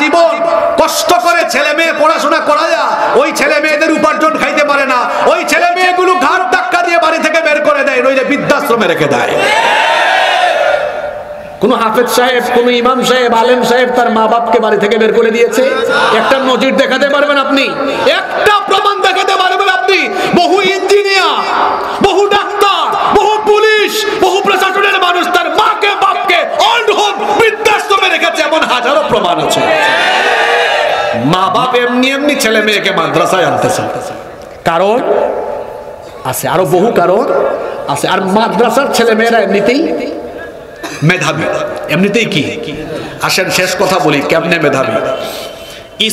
জীবন কষ্ট করে ছেলে মেয়ে পড়াশোনা করায়া ওই ছেলে মেয়েদের উপার্জন খাইতে পারে না, ওই ছেলে মেয়েগুলো ঘাট ধাক্কা দিয়ে বাড়ি থেকে বের করে দেয়, নইলে বৃদ্ধাশ্রমে রেখে দেয়। কোন হাফেজ সাহেব, কোন ইমাম সাহেব, আলেম সাহেব তার মা বাপকে বাড়ি থেকে বের করে দিয়েছে? একটা নজির দেখাতে পারবেন আপনি? একটা প্রমাণ দেখাতে পারবেন আপনি? বহু ইঞ্জিনিয়ার, বহু ডাক্তার, বহু পুলিশ, বহু প্রশাসনের মানুষ তার মাকে বাপকে ওল্ড হোম বৃদ্ধাশ্রমে রেখেছে, এমন হাজারো প্রমাণ আছে। মা বাপ এমনি এমনি ছেলে মেয়েকে মাদ্রাসায় আনতেছে, কারণ আছে, আরো বহু কারণ আছে। আর মাদ্রাসার ছেলে মেয়েরা এমনিতেই মেধাবী, এমনিতেই কি। আসেন শেষ কথা বলি, কেমনে মেধাবী।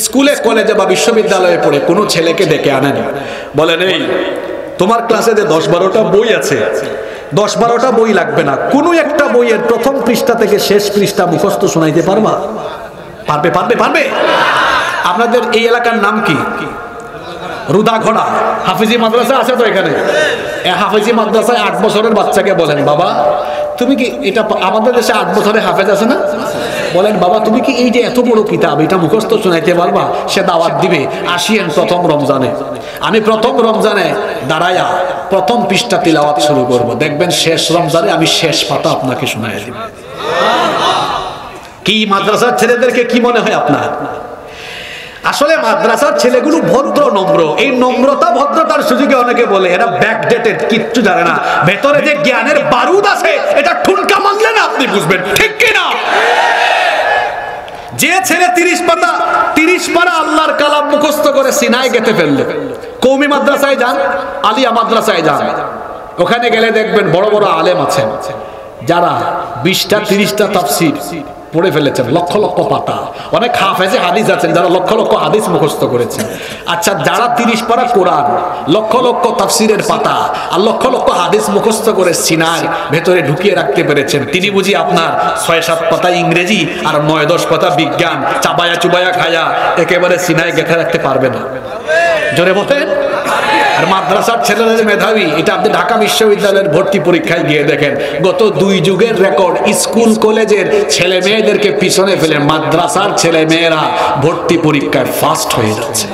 স্কুলে কলেজে বা বিশ্ববিদ্যালয়ে পড়ে কোনো ছেলেকে ডেকে আনেন, বলেন এই তোমার ক্লাসে যে 10-12টা বই আছে, 10-12টা বই লাগবে না, কোনো একটা বইয়ের প্রথম পৃষ্ঠা থেকে শেষ পৃষ্ঠা মুখস্থ শোনাইতে পারবা? পারবে? পারবে? পারবে? আপনাদের এই এলাকার নাম কি? রুদাঘোড়া হাফিজি মাদ্রাসা আছে তো এখানে। হাফিজি মাদ্রাসায় 8 বছরের বাচ্চাকে বলেন, বাবা তুমি কি এটা, আমাদের দেশে 8 বছরের হাফেজ আছে না, বলেন বাবা তুমি কি এই যে এত বড় কিতাব এটা মুখস্থ শোনাইতে পারবা? সে দাওয়াত দিবে, আসিয়েন প্রথম রমজানে, আমি প্রথম রমজানে দাঁড়ায়া প্রথম পৃষ্ঠা তিলাওয়াত শুরু করব, দেখবেন শেষ রমজানে আমি শেষ পাতা আপনাকে শোনাই দিব। কি মাদ্রাসার ছেলেদেরকে কি মনে হয় আপনার? আসলে মাদ্রাসার ছেলেগুলো ভদ্র নম্র, এই নম্রতা ভদ্রতার সুযোগে অনেকে বলে এরা ব্যাকডেটেড, কিচ্ছু জানে না, ভেতরে যে জ্ঞানের বারুদ আছে এটা ঠুনকা মারলে না আপনি বুঝবেন, ঠিক কিনা? যে ছেলে 30 পারা আল্লাহর কালাম মুখস্থ করে সিনায় গেতে ফেললো, কওমি মাদ্রাসায় যান, আলিয়া মাদ্রাসায় যান, ওখানে গেলে দেখবেন বড় বড় আলেম আছেন যারা 20টা 30টা তাফসীর পড়ে ফেলেছেন, লক্ষ লক্ষ পাতা। অনেক হাফেজে হাদিস আছেন যারা লক্ষ লক্ষ হাদিস মুখস্থ করেছেন। আচ্ছা, যারা 30 পারা কোরআন, লক্ষ লক্ষ তাফসীরের পাতা আর লক্ষ লক্ষ হাদিস মুখস্থ করে সিনার ভেতরে ঢুকিয়ে রাখতে পেরেছেন, তিনি বুঝি আপনার 6-7 পাতা ইংরেজি আর 9-10 পাতা বিজ্ঞান চাবায়া চুবায়া খায়া একেবারে সিনায় গেঁথে রাখতে পারবে না? জোরে বলেন। আর মাদ্রাসার ছেলেরা যে মেধাবী, এটা আপনি ঢাকা বিশ্ববিদ্যালয়ের ভর্তি পরীক্ষায় গিয়ে দেখেন, গত 2 যুগের রেকর্ড স্কুল কলেজের ছেলে মেয়েদেরকে পিছনে ফেলে মাদ্রাসার ছেলে মেয়েরা ভর্তি পরীক্ষায় ফার্স্ট হয়ে যাচ্ছে।